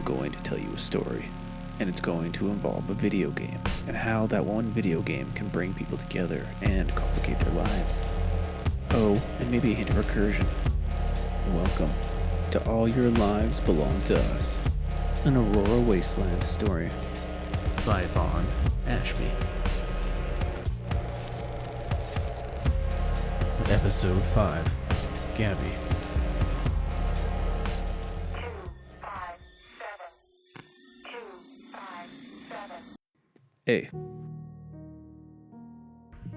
going to tell you a story, and it's going to involve a video game, and how that one video game can bring people together and complicate their lives. Oh, and maybe a hint of recursion. Welcome to All Your Lives Belong to Us, an Aurora Wasteland story by VaughnAshby. Episode 5, Gabby. 257. Hey.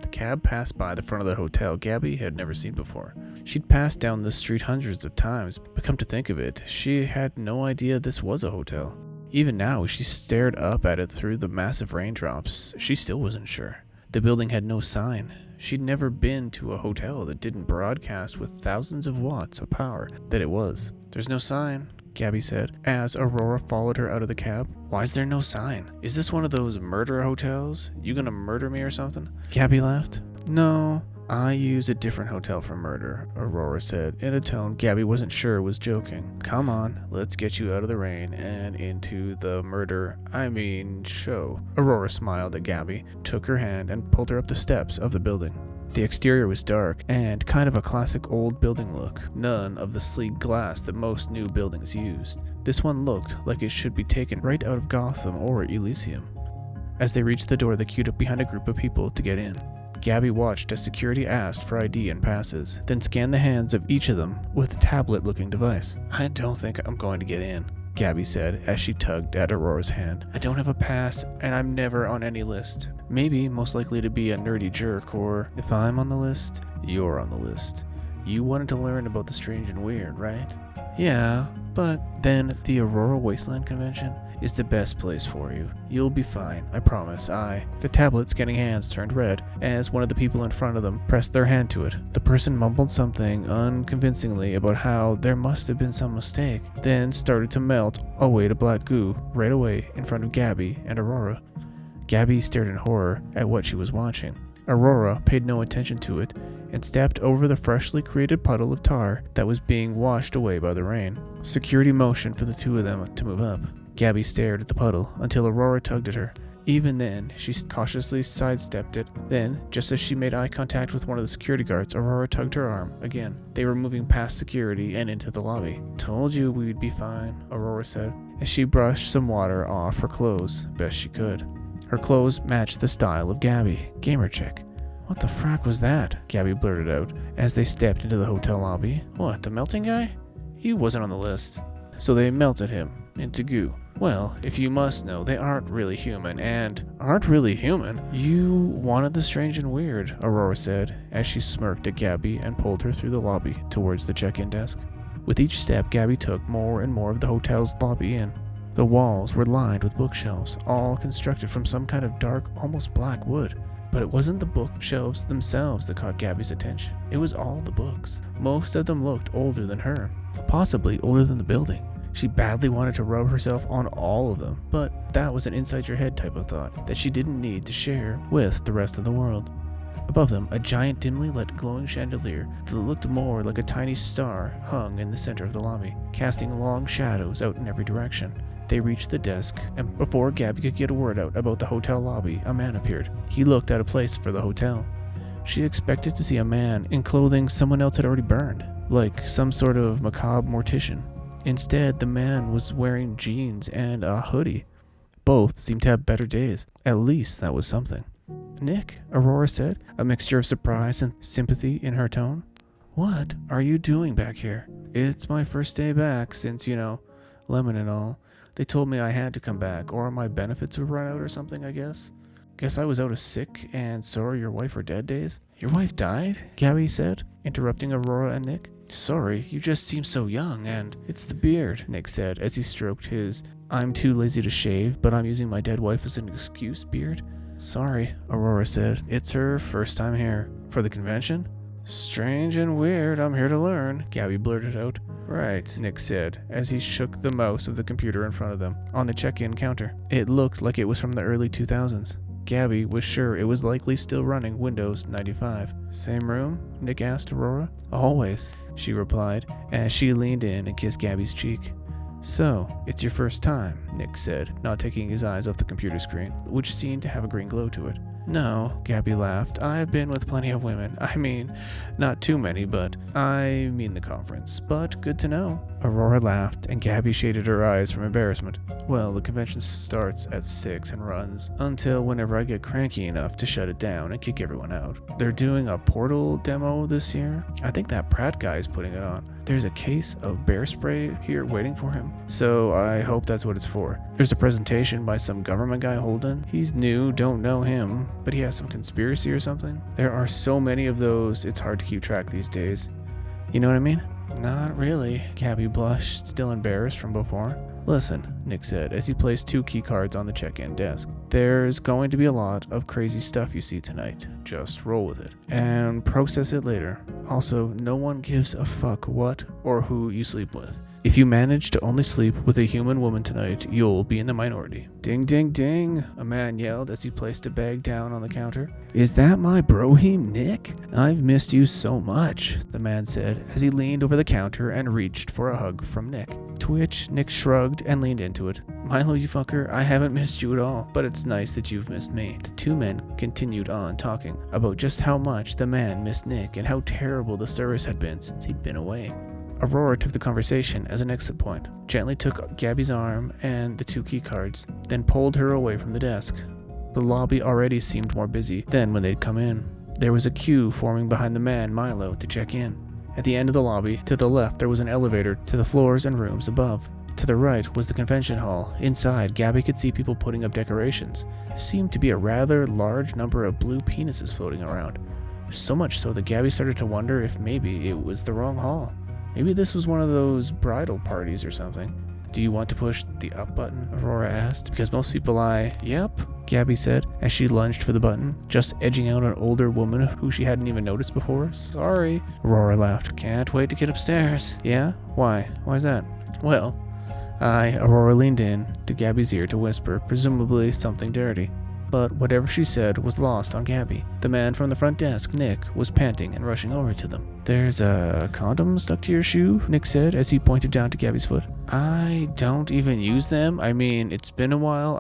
The cab passed by the front of the hotel Gabby had never seen before. She'd passed down this street hundreds of times, but come to think of it, she had no idea this was a hotel. Even now, as she stared up at it through the massive raindrops, she still wasn't sure. The building had no sign. She'd never been to a hotel that didn't broadcast with thousands of watts of power that it was. "There's no sign," Gabby said, as Aurora followed her out of the cab. "Why is there no sign? Is this one of those murder hotels? You gonna murder me or something?" Gabby laughed. "No, I use a different hotel for murder," Aurora said, in a tone Gabby wasn't sure was joking. "Come on, let's get you out of the rain and into the show." Aurora smiled at Gabby, took her hand, and pulled her up the steps of the building. The exterior was dark and kind of a classic old building look, none of the sleek glass that most new buildings used. This one looked like it should be taken right out of Gotham or Elysium. As they reached the door, they queued up behind a group of people to get in. Gabby watched as security asked for ID and passes, then scanned the hands of each of them with a tablet-looking device. "I don't think I'm going to get in," Gabby said as she tugged at Aurora's hand. "I don't have a pass, and I'm never on any list. Maybe most likely to be a nerdy jerk, or if I'm on the list, you're on the list. You wanted to learn about the strange and weird, right?" "Yeah, but then the Aurora Wasteland convention is the best place for you. You'll be fine, I promise. The tablet scanning hands turned red as one of the people in front of them pressed their hand to it. The person mumbled something unconvincingly about how there must have been some mistake, then started to melt away to black goo right away in front of Gabby and Aurora. Gabby stared in horror at what she was watching. Aurora paid no attention to it and stepped over the freshly created puddle of tar that was being washed away by the rain. Security motioned for the two of them to move up. Gabby stared at the puddle until Aurora tugged at her. Even then, she cautiously sidestepped it. Then, just as she made eye contact with one of the security guards, Aurora tugged her arm again. They were moving past security and into the lobby. "Told you we'd be fine," Aurora said, as she brushed some water off her clothes best she could. Her clothes matched the style of Gabby, gamer chick. "What the frack was that?" Gabby blurted out as they stepped into the hotel lobby. "What, the melting guy? He wasn't on the list." "So they melted him into goo. Well, if you must know, they aren't really human, and..." "Aren't really human? You wanted the strange and weird," Aurora said, as she smirked at Gabby and pulled her through the lobby towards the check-in desk. With each step, Gabby took more and more of the hotel's lobby in. The walls were lined with bookshelves, all constructed from some kind of dark, almost black wood. But it wasn't the bookshelves themselves that caught Gabby's attention. It was all the books. Most of them looked older than her, possibly older than the building. She badly wanted to rub herself on all of them, but that was an inside-your-head type of thought that she didn't need to share with the rest of the world. Above them, a giant dimly lit glowing chandelier that looked more like a tiny star hung in the center of the lobby, casting long shadows out in every direction. They reached the desk, and before Gabby could get a word out about the hotel lobby, a man appeared. He looked out of place for the hotel. She expected to see a man in clothing someone else had already burned, like some sort of macabre mortician. Instead, the man was wearing jeans and a hoodie. Both seemed to have better days. At least that was something. "Nick," Aurora said, a mixture of surprise and sympathy in her tone. "What are you doing back here?" "It's my first day back since, Lemon and all. They told me I had to come back, or my benefits would run out or something, I guess. Guess I was out of sick, and so are your wife or dead days." "Your wife died?" Gabby said, interrupting Aurora and Nick. "Sorry, you just seem so young, and..." "It's the beard," Nick said as he stroked his "I'm too lazy to shave, but I'm using my dead wife as an excuse" beard. "Sorry," Aurora said. "It's her first time here." "For the convention?" "Strange and weird, I'm here to learn," Gabby blurted out. "Right," Nick said, as he shook the mouse of the computer in front of them, on the check-in counter. It looked like it was from the early 2000s. Gabby was sure it was likely still running Windows 95. "Same room?" Nick asked Aurora. "Always," she replied, as she leaned in and kissed Gabby's cheek. So, it's your first time, Nick said, not taking his eyes off the computer screen, which seemed to have a green glow to it. No, Gabby laughed. I've been with plenty of women. I mean, not too many, but I mean the conference. But good to know. Aurora laughed, and Gabby shaded her eyes from embarrassment. Well, the convention starts at 6 and runs until whenever I get cranky enough to shut it down and kick everyone out. They're doing a Portal demo this year. I think that Pratt guy is putting it on. There's a case of bear spray here waiting for him, so I hope that's what it's for. There's a presentation by some government guy Holden. He's new, don't know him, but he has some conspiracy or something. There are so many of those, it's hard to keep track these days. You know what I mean? Not really. Gabby blushed, still embarrassed from before. Listen, Nick said as he placed 2 key cards on the check-in desk. There's going to be a lot of crazy stuff you see tonight. Just roll with it and process it later. Also, no one gives a fuck what or who you sleep with. If you manage to only sleep with a human woman tonight, you'll be in the minority. Ding, ding, ding, a man yelled as he placed a bag down on the counter. Is that my brohim, Nick? I've missed you so much, the man said as he leaned over the counter and reached for a hug from Nick. Twitch, Nick shrugged and leaned into it. Milo, you fucker, I haven't missed you at all, but it's nice that you've missed me. The 2 men continued on talking about just how much the man missed Nick and how terrible the service had been since he'd been away. Aurora took the conversation as an exit point, gently took Gabby's arm and the 2 key cards, then pulled her away from the desk. The lobby already seemed more busy than when they'd come in. There was a queue forming behind the man, Milo, to check in. At the end of the lobby, to the left, there was an elevator to the floors and rooms above. To the right was the convention hall. Inside, Gabby could see people putting up decorations. There seemed to be a rather large number of blue penises floating around. So much so that Gabby started to wonder if maybe it was the wrong hall. Maybe this was one of those bridal parties or something. Do you want to push the up button? Aurora asked. Because most people Yep, Gabby said as she lunged for the button, just edging out an older woman who she hadn't even noticed before. Sorry. Aurora laughed. Can't wait to get upstairs. Yeah? Why? Why's that? Well, Aurora leaned in to Gabby's ear to whisper, presumably something dirty. But whatever she said was lost on Gabby. The man from the front desk, Nick, was panting and rushing over to them. There's a condom stuck to your shoe, Nick said as he pointed down to Gabby's foot. I don't even use them. I mean, it's been a while.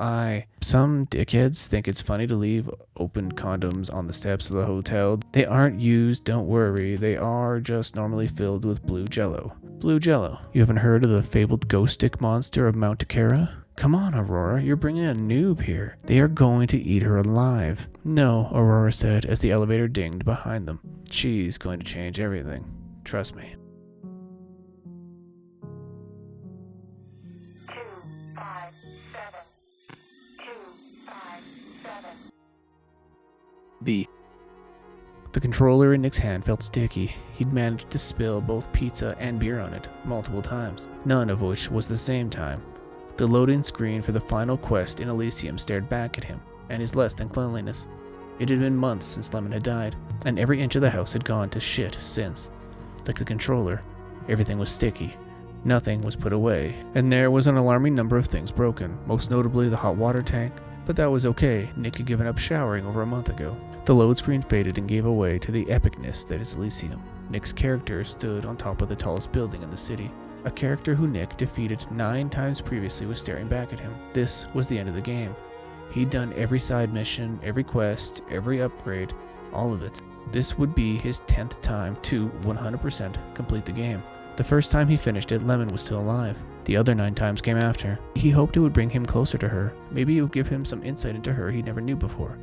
Some dickheads think it's funny to leave open condoms on the steps of the hotel. They aren't used, don't worry. They are just normally filled with blue jello. Blue jello. You haven't heard of the fabled ghost stick monster of Mount Takara? Come on, Aurora, you're bringing a noob here. They are going to eat her alive. No, Aurora said as the elevator dinged behind them. She's going to change everything. Trust me. 257. 257. B. The controller in Nick's hand felt sticky. He'd managed to spill both pizza and beer on it multiple times, none of which was the same time. The loading screen for the final quest in Elysium stared back at him and his less than cleanliness. It had been months since Lemon had died, and every inch of the house had gone to shit since. Like the controller, everything was sticky, nothing was put away, and there was an alarming number of things broken, most notably the hot water tank, but that was okay. Nick had given up showering over a month ago. The load screen faded and gave away to the epicness that is Elysium. Nick's character stood on top of the tallest building in the city. A character who Nick defeated 9 times previously was staring back at him. This was the end of the game. He'd done every side mission, every quest, every upgrade, all of it. This would be his 10th time to 100% complete the game. The first time he finished it, Lemon was still alive. The other 9 times came after. He hoped it would bring him closer to her. Maybe it would give him some insight into her he never knew before.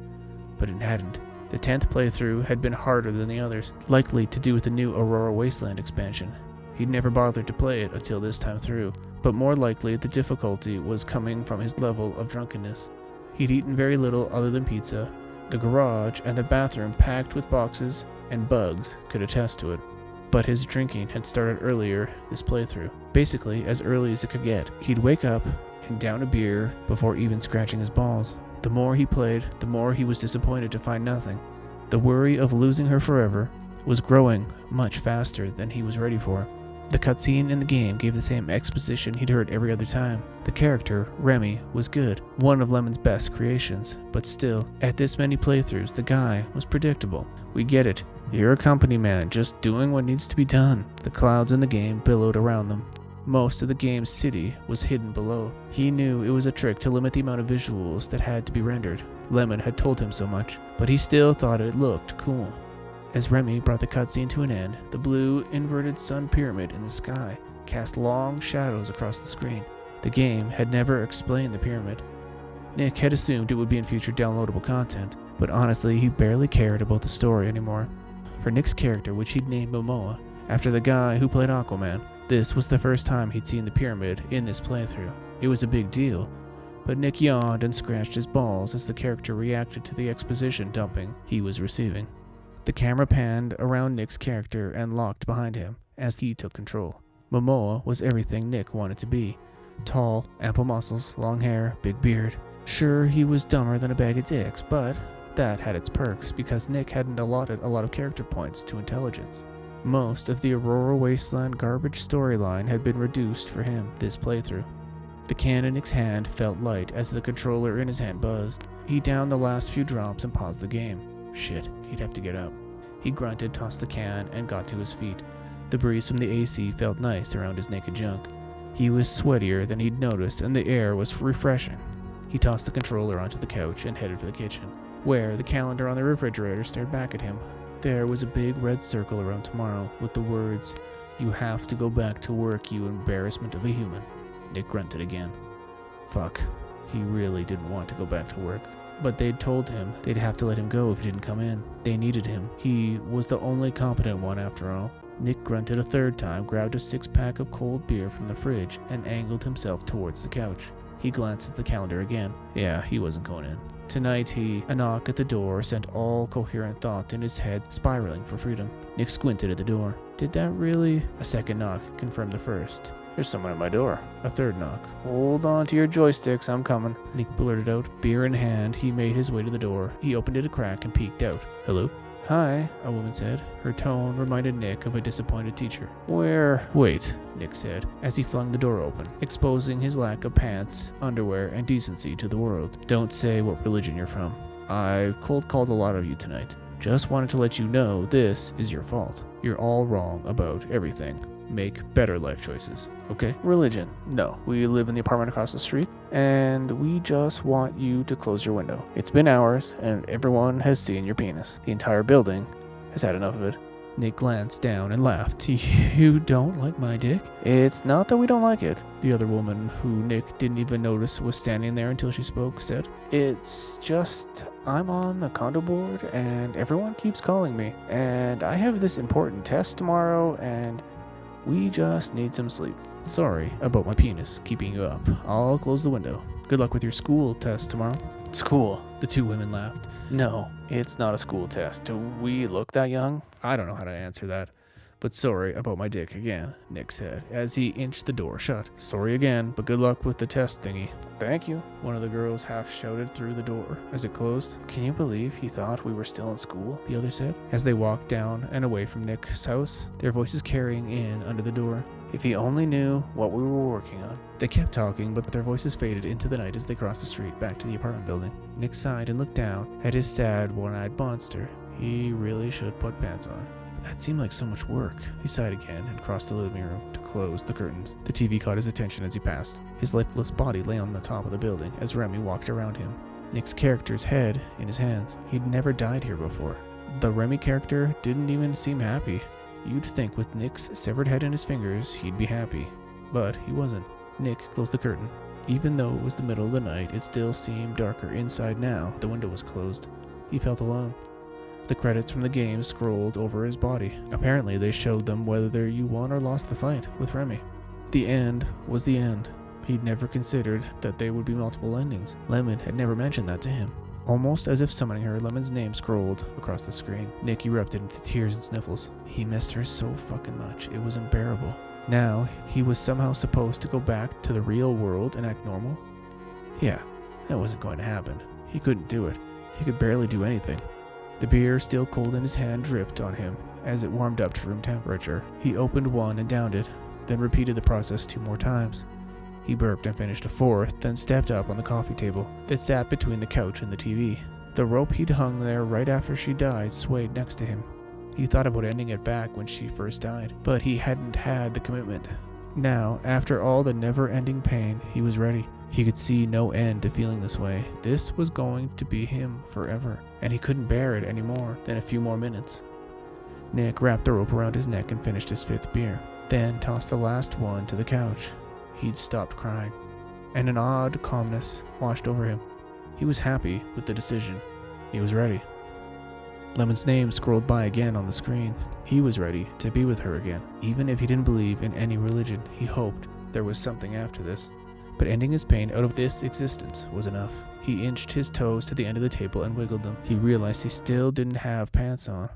But it hadn't. The 10th playthrough had been harder than the others, likely to do with the new Aurora Wasteland expansion. He'd never bothered to play it until this time through, but more likely the difficulty was coming from his level of drunkenness. He'd eaten very little other than pizza. The garage and the bathroom packed with boxes and bugs could attest to it. But his drinking had started earlier this playthrough, basically as early as it could get. He'd wake up and down a beer before even scratching his balls. The more he played, the more he was disappointed to find nothing. The worry of losing her forever was growing much faster than he was ready for. The cutscene in the game gave the same exposition he'd heard every other time. The character, Remy, was good, one of Lemon's best creations, but still, at this many playthroughs, the guy was predictable. We get it. You're a company man, just doing what needs to be done. The clouds in the game billowed around them. Most of the game's city was hidden below. He knew it was a trick to limit the amount of visuals that had to be rendered. Lemon had told him so much, but he still thought it looked cool. As Remy brought the cutscene to an end, the blue inverted sun pyramid in the sky cast long shadows across the screen. The game had never explained the pyramid. Nick had assumed it would be in future downloadable content, but honestly he barely cared about the story anymore. For Nick's character, which he'd named Momoa, after the guy who played Aquaman, this was the first time he'd seen the pyramid in this playthrough. It was a big deal, but Nick yawned and scratched his balls as the character reacted to the exposition dumping he was receiving. The camera panned around Nick's character and locked behind him as he took control. Momoa was everything Nick wanted to be. Tall, ample muscles, long hair, big beard. Sure, he was dumber than a bag of dicks, but that had its perks because Nick hadn't allotted a lot of character points to intelligence. Most of the Aurora Wasteland garbage storyline had been reduced for him this playthrough. The can in Nick's hand felt light as the controller in his hand buzzed. He downed the last few drops and paused the game. Shit, he'd have to get up. He grunted, tossed the can, and got to his feet. The breeze from the AC felt nice around his naked junk. He was sweatier than he'd noticed, and the air was refreshing. He tossed the controller onto the couch and headed for the kitchen, where the calendar on the refrigerator stared back at him. There was a big red circle around tomorrow with the words, "You have to go back to work, you embarrassment of a human." Nick grunted again. Fuck, he really didn't want to go back to work. But they'd told him they'd have to let him go if he didn't come in. They needed him. He was the only competent one after all. Nick grunted a third time, grabbed a 6-pack of cold beer from the fridge, and angled himself towards the couch. He glanced at the calendar again. Yeah, he wasn't going in. Tonight a knock at the door sent all coherent thought in his head spiraling for freedom. Nick squinted at the door. Did that really? A second knock confirmed the first. There's someone at my door. A third knock. Hold on to your joysticks, I'm coming. Nick blurted out. Beer in hand, he made his way to the door. He opened it a crack and peeked out. Hello? Hi, a woman said. Her tone reminded Nick of a disappointed teacher. Where? Wait, Nick said, as he flung the door open, exposing his lack of pants, underwear, and decency to the world. Don't say what religion you're from. I've cold called a lot of you tonight. Just wanted to let you know this is your fault. You're all wrong about everything. Make better life choices, okay? Religion. No, we live in the apartment across the street, and we just want you to close your window. It's been hours, and everyone has seen your penis. The entire building has had enough of it. Nick glanced down and laughed. You don't like my dick? It's not that we don't like it, the other woman, who Nick didn't even notice was standing there until she spoke, said. It's just, I'm on the condo board, and everyone keeps calling me, and I have this important test tomorrow, and we just need some sleep. Sorry about my penis keeping you up. I'll close the window. Good luck with your school test tomorrow. School? The two women laughed. No, it's not a school test. Do we look that young? I don't know how to answer that. But sorry about my dick again, Nick said, as he inched the door shut. Sorry again, but good luck with the test thingy. Thank you, one of the girls half shouted through the door as it closed. Can you believe he thought we were still in school? The other said, as they walked down and away from Nick's house, their voices carrying in under the door. If he only knew what we were working on. They kept talking, but their voices faded into the night as they crossed the street back to the apartment building. Nick sighed and looked down at his sad, one-eyed monster. He really should put pants on. That seemed like so much work. He sighed again and crossed the living room to close the curtains. The TV caught his attention as he passed. His lifeless body lay on the top of the building as Remy walked around him, Nick's character's head in his hands. He'd never died here before. The Remy character didn't even seem happy. You'd think with Nick's severed head in his fingers, he'd be happy. But he wasn't. Nick closed the curtain. Even though it was the middle of the night, it still seemed darker inside now. The window was closed. He felt alone. The credits from the game scrolled over his body. Apparently, they showed them whether you won or lost the fight with Remy. The end was the end. He'd never considered that there would be multiple endings. Lemon had never mentioned that to him. Almost as if summoning her, Lemon's name scrolled across the screen. Nick erupted into tears and sniffles. He missed her so fucking much. It was unbearable. Now, he was somehow supposed to go back to the real world and act normal? Yeah, that wasn't going to happen. He couldn't do it. He could barely do anything. The beer, still cold in his hand, dripped on him as it warmed up to room temperature. He opened one and downed it, then repeated the process 2 more times. He burped and finished a 4th, then stepped up on the coffee table that sat between the couch and the TV. The rope he'd hung there right after she died swayed next to him. He thought about ending it back when she first died, but he hadn't had the commitment. Now, after all the never-ending pain, he was ready. He could see no end to feeling this way. This was going to be him forever, and he couldn't bear it any more than a few more minutes. Nick wrapped the rope around his neck and finished his 5th beer, then tossed the last one to the couch. He'd stopped crying, and an odd calmness washed over him. He was happy with the decision. He was ready. Lemon's name scrolled by again on the screen. He was ready to be with her again. Even if he didn't believe in any religion, he hoped there was something after this. But ending his pain out of this existence was enough. He inched his toes to the end of the table and wiggled them. He realized he still didn't have pants on,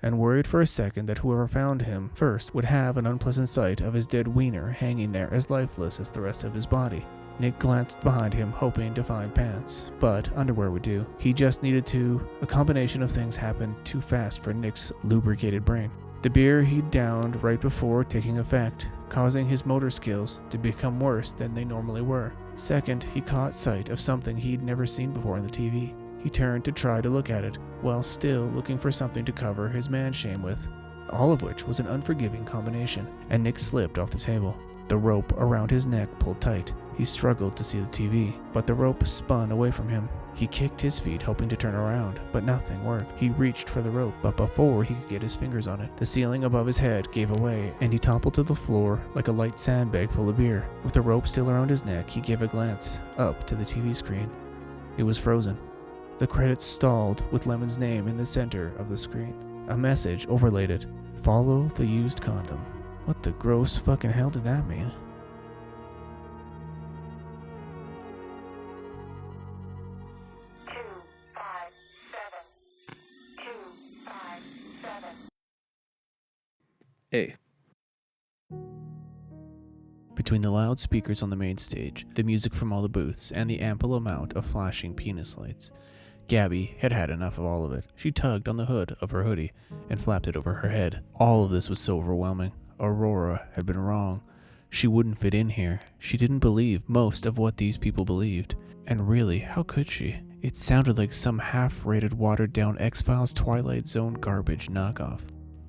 and worried for a second that whoever found him first would have an unpleasant sight of his dead wiener hanging there as lifeless as the rest of his body. Nick glanced behind him, hoping to find pants, but underwear would do. He just needed to. A combination of things happened too fast for Nick's lubricated brain. The beer he'd downed right before taking effect, causing his motor skills to become worse than they normally were. Second, he caught sight of something he'd never seen before on the TV. He turned to try to look at it, while still looking for something to cover his man-shame with, all of which was an unforgiving combination, and Nick slipped off the table. The rope around his neck pulled tight. He struggled to see the TV, but the rope spun away from him. He kicked his feet, hoping to turn around, but nothing worked. He reached for the rope, but before he could get his fingers on it, the ceiling above his head gave away, and he toppled to the floor like a light sandbag full of beer. With the rope still around his neck, he gave a glance up to the TV screen. It was frozen. The credits stalled with Lemon's name in the center of the screen. A message overlaid it. Follow the used condom. What the gross fucking hell did that mean? A. Between the loudspeakers on the main stage, the music from all the booths, and the ample amount of flashing penis lights, Gabby had had enough of all of it. She tugged on the hood of her hoodie and flapped it over her head. All of this was so overwhelming. Aurora had been wrong. She wouldn't fit in here. She didn't believe most of what these people believed. And really, how could she? It sounded like some half-rated, watered-down X-Files Twilight Zone garbage knockoff.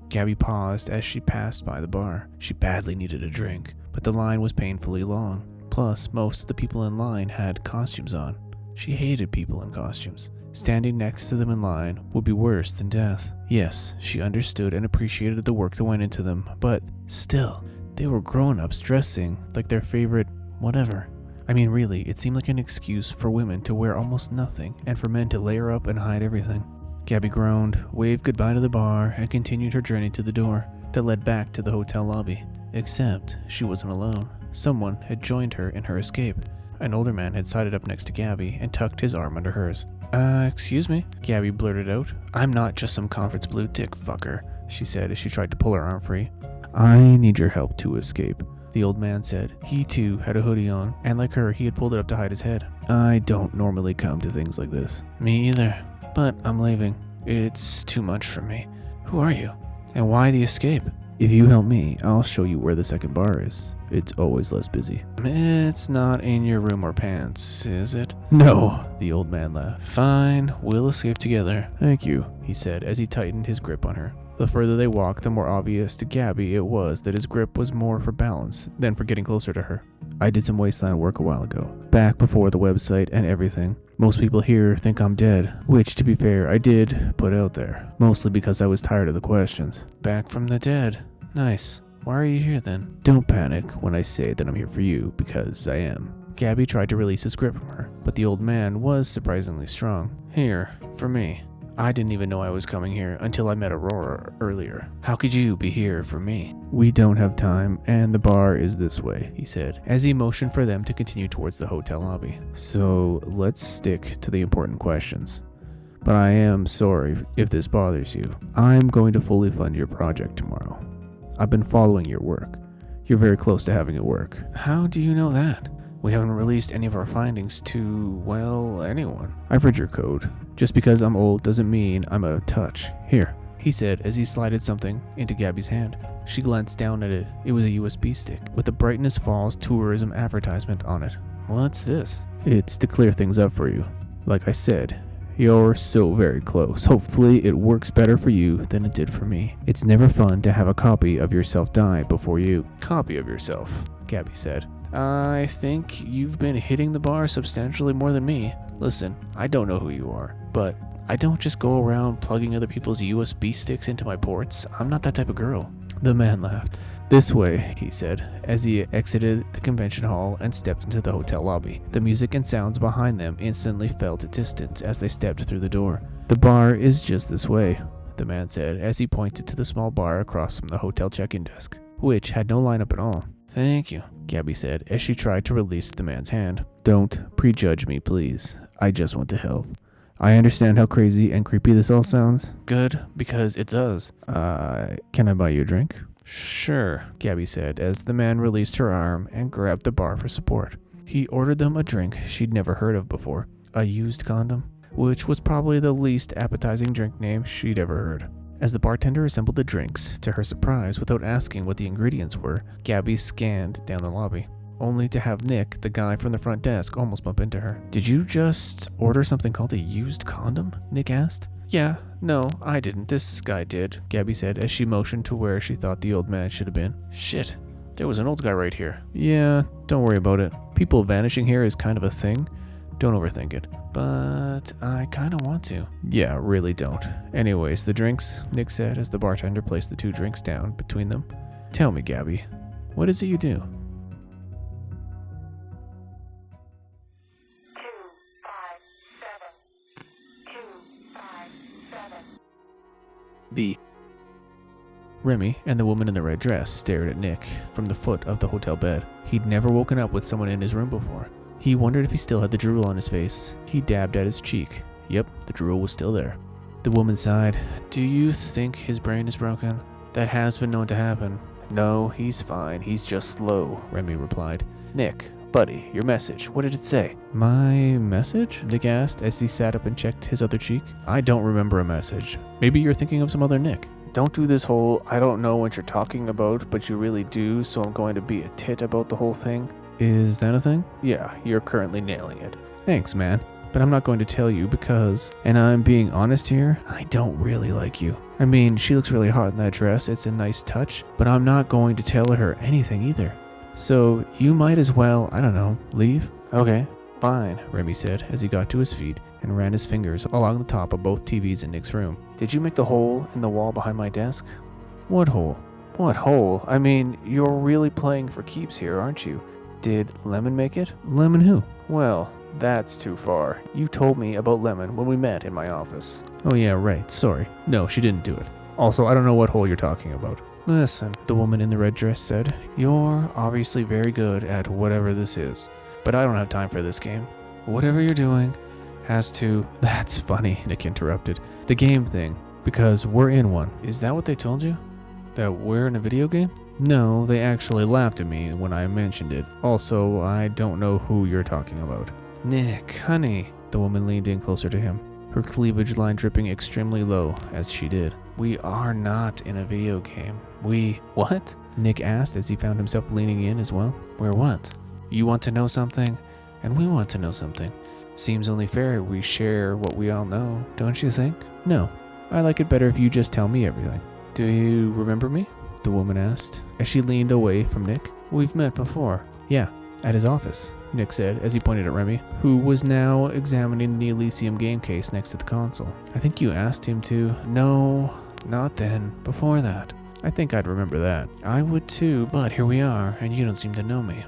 Gabby paused as she passed by the bar. She badly needed a drink, but the line was painfully long. Plus, most of the people in line had costumes on. She hated people in costumes. Standing next to them in line would be worse than death. Yes, she understood and appreciated the work that went into them, but still, they were grown-ups dressing like their favorite whatever. I mean, really, it seemed like an excuse for women to wear almost nothing and for men to layer up and hide everything. Gabby groaned, waved goodbye to the bar, and continued her journey to the door that led back to the hotel lobby. Except she wasn't alone. Someone had joined her in her escape. An older man had sided up next to Gabby and tucked his arm under hers. Excuse me? Gabby blurted out. I'm not just some conference blue dick fucker, she said as she tried to pull her arm free. I need your help to escape, the old man said. He too had a hoodie on, and like her, he had pulled it up to hide his head. I don't normally come to things like this. Me either, but I'm leaving. It's too much for me. Who are you? And why the escape? If you help me, I'll show you where the second bar is. It's always less busy. It's not in your room or pants, is it? No, the old man laughed. Fine, we'll escape together. Thank you, he said as he tightened his grip on her. The further they walked, the more obvious to Gabby it was that his grip was more for balance than for getting closer to her. I did some Wasteland work a while ago, back before the website and everything. Most people here think I'm dead, which, to be fair, I did put out there, mostly because I was tired of the questions. Back from the dead. Nice. Why are you here then? Don't panic when I say that I'm here for you, because I am. Gabby tried to release his grip from her, but the old man was surprisingly strong. Here, for me. I didn't even know I was coming here until I met Aurora earlier. How could you be here for me? We don't have time, and the bar is this way, he said, as he motioned for them to continue towards the hotel lobby. So let's stick to the important questions. But I am sorry if this bothers you. I'm going to fully fund your project tomorrow. I've been following your work. You're very close to having it work. How do you know that? We haven't released any of our findings to, well, anyone. I've read your code. Just because I'm old doesn't mean I'm out of touch. Here, he said as he slided something into Gabby's hand. She glanced down at it. It was a USB stick with the Brightness Falls tourism advertisement on it. What's this? It's to clear things up for you. Like I said, You're so very close. Hopefully it works better for you than it did for me. It's never fun to have a copy of yourself die before you. Copy of yourself, Gabby said. I think you've been hitting the bar substantially more than me. Listen, I don't know who you are, but I don't just go around plugging other people's USB sticks into my ports. I'm not that type of girl. The man laughed. This way, he said, as he exited the convention hall and stepped into the hotel lobby. The music and sounds behind them instantly felt at distance as they stepped through the door. The bar is just this way, the man said, as he pointed to the small bar across from the hotel check-in desk, which had no lineup at all. Thank you, Gabby said, as she tried to release the man's hand. Don't prejudge me, please. I just want to help. I understand how crazy and creepy this all sounds. Good, because it does. Can I buy you a drink? Sure, Gabby said, as the man released her arm and grabbed the bar for support. He ordered them a drink she'd never heard of before, a used condom, which was probably the least appetizing drink name she'd ever heard. As the bartender assembled the drinks, to her surprise, without asking what the ingredients were, Gabby scanned down the lobby, only to have Nick, the guy from the front desk, almost bump into her. Did you just order something called a used condom? Nick asked. Yeah, no, I didn't. This guy did, Gabby said as she motioned to where she thought the old man should have been. Shit, there was an old guy right here. Yeah, don't worry about it. People vanishing here is kind of a thing. Don't overthink it. But I kind of want to. Yeah, really don't. Anyways, the drinks, Nick said as the bartender placed the two drinks down between them. Tell me, Gabby, what is it you do? 257. B. Remy and the woman in the red dress stared at Nick from the foot of the hotel bed. He'd never woken up with someone in his room before. He wondered if he still had the drool on his face. He dabbed at his cheek. Yep, the drool was still there. The woman sighed. Do you think his brain is broken? That has been known to happen. No, he's fine. He's just slow, Remy replied. Nick, buddy, your message. What did it say? My message? Nick asked as he sat up and checked his other cheek. I don't remember a message. Maybe you're thinking of some other Nick. Don't do this whole, I don't know what you're talking about, but you really do, so I'm going to be a tit about the whole thing. Is that a thing? Yeah, you're currently nailing it. Thanks, man. But I'm not going to tell you because, and I'm being honest here, I don't really like you. I mean, she looks really hot in that dress, it's a nice touch, but I'm not going to tell her anything either. So you might as well, I don't know, leave? Okay, fine, Remy said as he got to his feet and ran his fingers along the top of both TVs in Nick's room. Did you make the hole in the wall behind my desk? What hole? What hole? I mean, you're really playing for keeps here, aren't you? Did Lemon make it? Lemon who? Well, that's too far. You told me about Lemon when we met in my office. Oh yeah, right, sorry. No, she didn't do it. Also, I don't know what hole you're talking about. Listen, the woman in the red dress said, you're obviously very good at whatever this is, but I don't have time for this game. Whatever you're doing has to... That's funny, Nick interrupted. The game thing, because we're in one. Is that what they told you? That we're in a video game? No, they actually laughed at me when I mentioned it. Also, I don't know who you're talking about. Nick, honey. The woman leaned in closer to him, her cleavage line dripping extremely low as she did. We are not in a video game. What? Nick asked as he found himself leaning in as well. We're what? You want to know something, and we want to know something. Seems only fair we share what we all know, don't you think? No, I like it better if you just tell me everything. Do you remember me? The woman asked as she leaned away from Nick. We've met before. Yeah, at his office, Nick said as he pointed at Remy, who was now examining the Elysium game case next to the console. I think you asked him to. No, not then. Before that. I think I'd remember that. I would too, but here we are, and you don't seem to know me.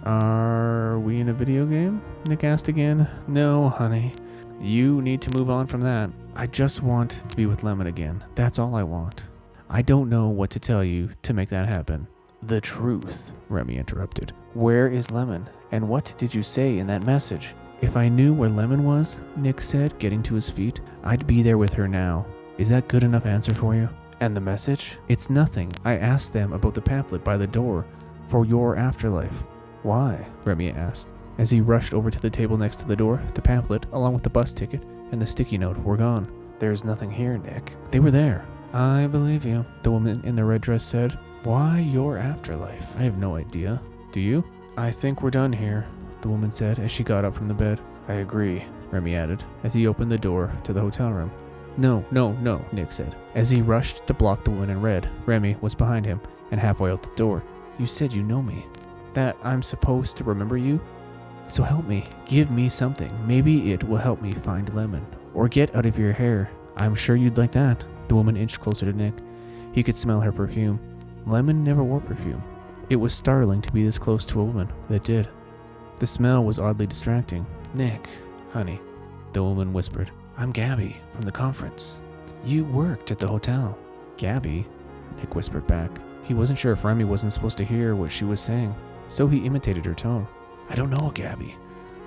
Are we in a video game? Nick asked again. No, honey. You need to move on from that. I just want to be with Lemon again. That's all I want. I don't know what to tell you to make that happen. The truth, Remy interrupted. Where is Lemon? And what did you say in that message? If I knew where Lemon was, Nick said, getting to his feet, I'd be there with her now. Is that good enough answer for you? And the message? It's nothing. I asked them about the pamphlet by the door for your afterlife. Why? Remy asked. As he rushed over to the table next to the door, the pamphlet, along with the bus ticket and the sticky note, were gone. There's nothing here, Nick. They were there. I believe you, the woman in the red dress said. Why your afterlife? I have no idea. Do you? I think we're done here, the woman said as she got up from the bed. I agree. Remy added, as he opened the door to the hotel room. No, Nick said, as he rushed to block the woman in red. Remy was behind him and halfway out the door. You said you know me. That I'm supposed to remember you? So help me. Give me something. Maybe it will help me find Lemon. Or get out of your hair. I'm sure you'd like that. The woman inched closer to Nick. He could smell her perfume. Lemon never wore perfume. It was startling to be this close to a woman that did. The smell was oddly distracting. Nick, honey, the woman whispered. I'm Gabby from the conference. You worked at the hotel. Gabby? Nick whispered back. He wasn't sure if Remy wasn't supposed to hear what she was saying, so he imitated her tone. I don't know, Gabby.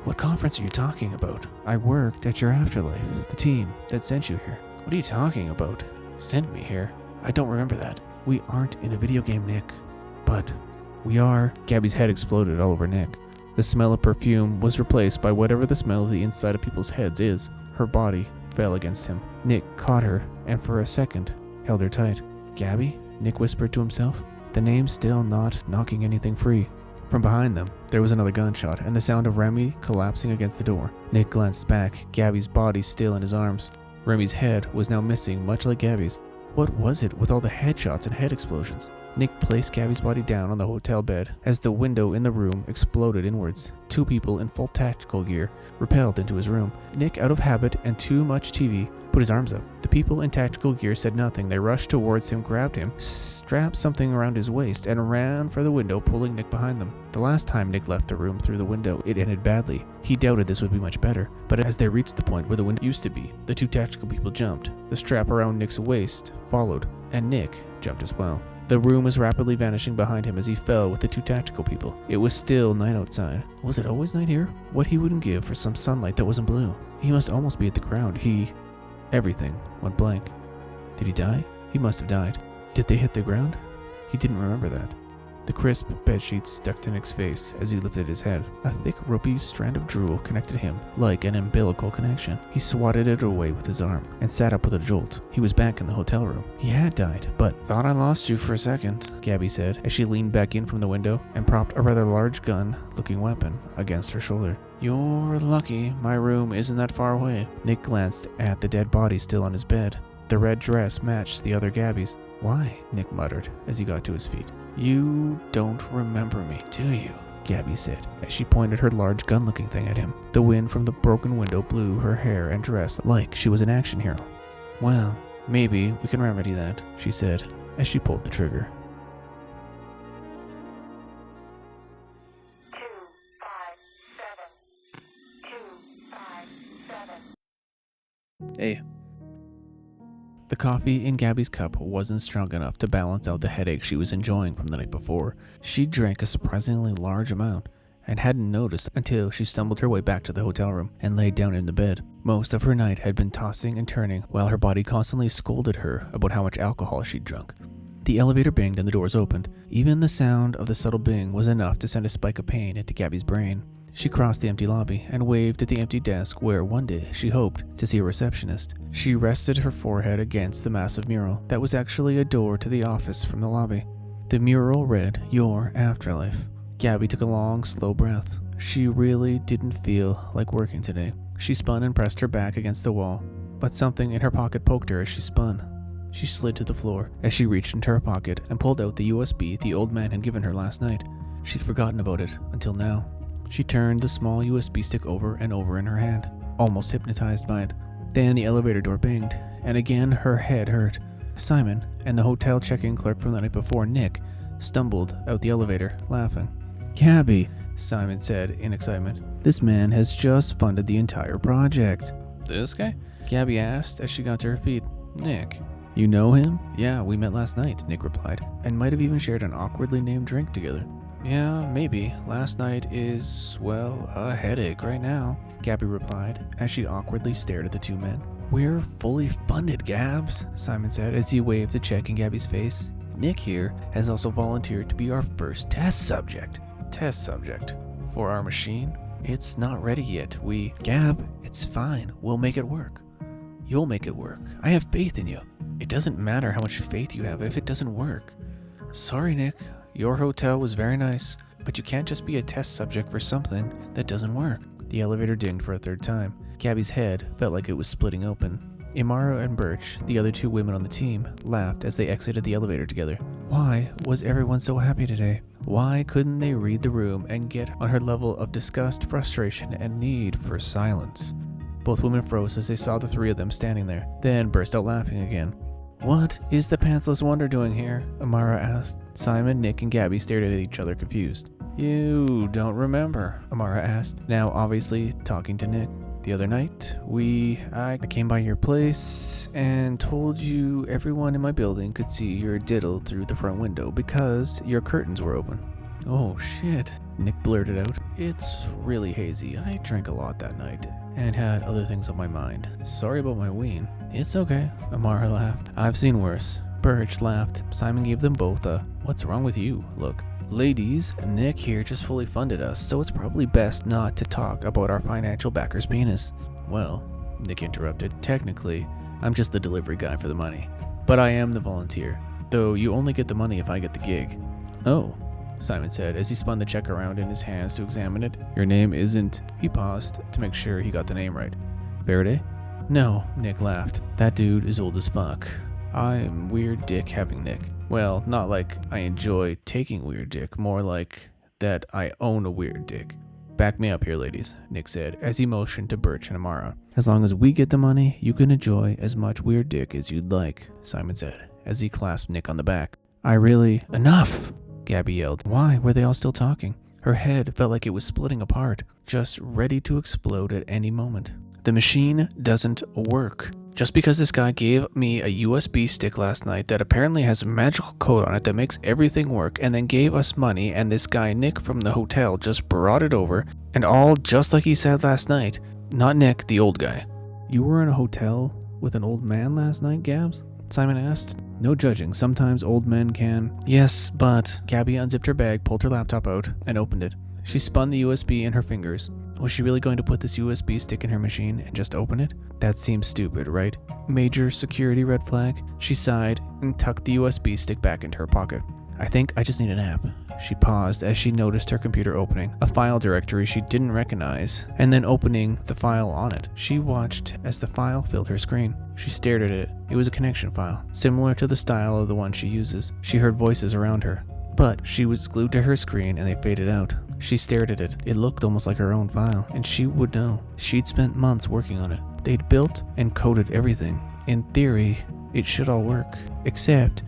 What conference are you talking about? I worked at your afterlife, the team that sent you here. What are you talking about? Sent me here? I don't remember that. We aren't in a video game, Nick. But we are. Gabby's head exploded all over Nick. The smell of perfume was replaced by whatever the smell of the inside of people's heads is. Her body fell against him. Nick caught her and for a second held her tight. Gabby? Nick whispered to himself, the name still not knocking anything free. From behind them, there was another gunshot and the sound of Remy collapsing against the door. Nick glanced back, Gabby's body still in his arms. Remy's head was now missing, much like Gabby's. What was it with all the headshots and head explosions? Nick placed Gabby's body down on the hotel bed as the window in the room exploded inwards. Two people in full tactical gear repelled into his room. Nick, out of habit and too much TV, put his arms up. The people in tactical gear said nothing. They rushed towards him, grabbed him, strapped something around his waist, and ran for the window, pulling Nick behind them. The last time Nick left the room through the window, it ended badly. He doubted this would be much better, but as they reached the point where the window used to be, the two tactical people jumped. The strap around Nick's waist followed, and Nick jumped as well. The room was rapidly vanishing behind him as he fell with the two tactical people. It was still night outside. Was it always night here? What he wouldn't give for some sunlight that wasn't blue. He must almost be at the ground. Everything went blank. Did he die? He must have died. Did they hit the ground? He didn't remember that. The crisp bedsheets stuck to Nick's face as he lifted his head. A thick, ropey strand of drool connected him, like an umbilical connection. He swatted it away with his arm and sat up with a jolt. He was back in the hotel room. He had died, but thought I lost you for a second, Gabby said as she leaned back in from the window and propped a rather large gun-looking weapon against her shoulder. You're lucky my room isn't that far away. Nick glanced at the dead body still on his bed. The red dress matched the other Gabby's. Why? Nick muttered as he got to his feet. You don't remember me, do you? Gabby said as she pointed her large gun-looking thing at him. The wind from the broken window blew her hair and dress like she was an action hero. Well, maybe we can remedy that, she said as she pulled the trigger. 257. Hey, The coffee in Gabby's cup wasn't strong enough to balance out the headache she was enjoying from the night before. She drank a surprisingly large amount and hadn't noticed until she stumbled her way back to the hotel room and laid down in the bed. Most of her night had been tossing and turning while her body constantly scolded her about how much alcohol she'd drunk. The elevator banged and the doors opened. Even the sound of the subtle bing was enough to send a spike of pain into Gabby's brain. She crossed the empty lobby and waved at the empty desk where one day she hoped to see a receptionist. She rested her forehead against the massive mural that was actually a door to the office from the lobby. The mural read, "Your Afterlife." Gabby took a long, slow breath. She really didn't feel like working today. She spun and pressed her back against the wall, but something in her pocket poked her as she spun. She slid to the floor as she reached into her pocket and pulled out the USB the old man had given her last night. She'd forgotten about it until now. She turned the small USB stick over and over in her hand, almost hypnotized by it. Then the elevator door banged, and again her head hurt. Simon and the hotel check-in clerk from the night before, Nick, stumbled out the elevator, laughing. "Gabby," Simon said in excitement. "This man has just funded the entire project." "This guy?" Gabby asked as she got to her feet. "Nick. You know him?" "Yeah, we met last night," Nick replied, and might have even shared an awkwardly named drink together. "Yeah, maybe. Last night is, well, a headache right now," Gabby replied as she awkwardly stared at the two men. "We're fully funded, Gabs," Simon said as he waved a check in Gabby's face. "Nick here has also volunteered to be our first test subject." "Test subject? For our machine? It's not ready yet. Gab, it's fine. We'll make it work. You'll make it work. I have faith in you. It doesn't matter how much faith you have if it doesn't work. Sorry, Nick. Your hotel was very nice, but you can't just be a test subject for something that doesn't work." The elevator dinged for a third time. Gabby's head felt like it was splitting open. Imara and Birch, the other 2 women on the team, laughed as they exited the elevator together. Why was everyone so happy today? Why couldn't they read the room and get on her level of disgust, frustration, and need for silence? Both women froze as they saw the 3 of them standing there, then burst out laughing again. What is the pantsless wonder doing here? Imara asked. Simon, Nick, and Gabby stared at each other confused. You don't remember? Imara asked, now obviously talking to Nick. The other night, I came by your place and told you everyone in my building could see your diddle through the front window because your curtains were open. Oh shit, Nick blurted out. It's really hazy. I drank a lot that night and had other things on my mind. Sorry about my ween. It's okay, Imara laughed. I've seen worse. Birch laughed. Simon gave them both a "what's wrong with you" look. Ladies, Nick here just fully funded us, so it's probably best not to talk about our financial backer's penis. Well, Nick interrupted, technically, I'm just the delivery guy for the money. But I am the volunteer, though you only get the money if I get the gig. Oh, Simon said as he spun the check around in his hands to examine it. Your name isn't... He paused to make sure he got the name right. Faraday? No, Nick laughed. That dude is old as fuck. I'm weird dick having Nick. Well, not like I enjoy taking weird dick, more like that I own a weird dick. Back me up here, ladies, Nick said as he motioned to Birch and Imara. As long as we get the money, you can enjoy as much weird dick as you'd like, Simon said as he clasped Nick on the back. Enough! Gabby yelled. Why were they all still talking? Her head felt like it was splitting apart, just ready to explode at any moment. The machine doesn't work. Just because this guy gave me a USB stick last night that apparently has a magical code on it that makes everything work and then gave us money, and this guy Nick from the hotel just brought it over, and all just like he said last night. Not Nick, the old guy. You were in a hotel with an old man last night, Gabs? Simon asked. No judging, sometimes old men can... Yes, but... Gabby unzipped her bag, pulled her laptop out, and opened it. She spun the USB in her fingers. Was she really going to put this USB stick in her machine and just open it? That seems stupid, right? Major security red flag. She sighed and tucked the USB stick back into her pocket. I think I just need a nap. She paused as she noticed her computer opening a file directory she didn't recognize, and then opening the file on it. She watched as the file filled her screen. She stared at it. It was a connection file, similar to the style of the one she uses. She heard voices around her, but she was glued to her screen and they faded out. She stared at it. It looked almost like her own file, and she would know. She'd spent months working on it. They'd built and coded everything. In theory, it should all work, except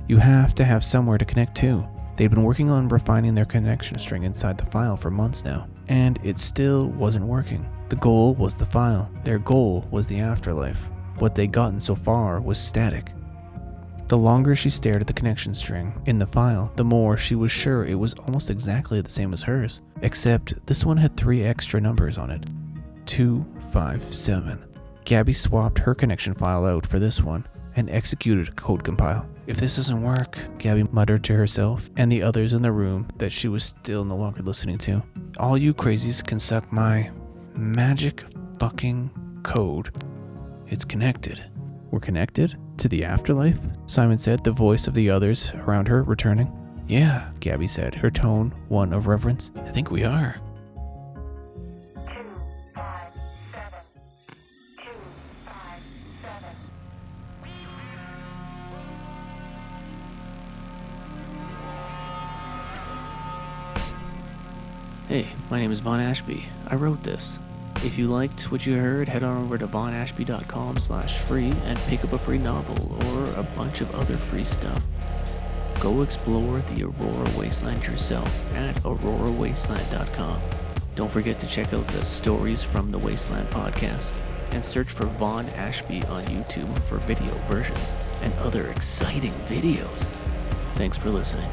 you have to have somewhere to connect to. They'd been working on refining their connection string inside the file for months now, and it still wasn't working. The goal was the file. Their goal was the afterlife. What they'd gotten so far was static. The longer she stared at the connection string in the file, the more she was sure it was almost exactly the same as hers, except this one had 3 extra numbers on it. 257. Gabby swapped her connection file out for this one and executed a code compile. If this doesn't work, Gabby muttered to herself and the others in the room that she was still no longer listening to. All you crazies can suck my magic fucking code. It's connected. We're connected? To the afterlife? Simon said, the voice of the others around her returning. Yeah, Gabby said, her tone one of reverence. I think we are. 257. 257. Hey, my name is VaughnAshby. I wrote this. If you liked what you heard, head on over to VaughnAshby.com/free and pick up a free novel or a bunch of other free stuff. Go explore the Aurora Wasteland yourself at AuroraWasteland.com. Don't forget to check out the Stories from the Wasteland podcast and search for VaughnAshby on YouTube for video versions and other exciting videos. Thanks for listening.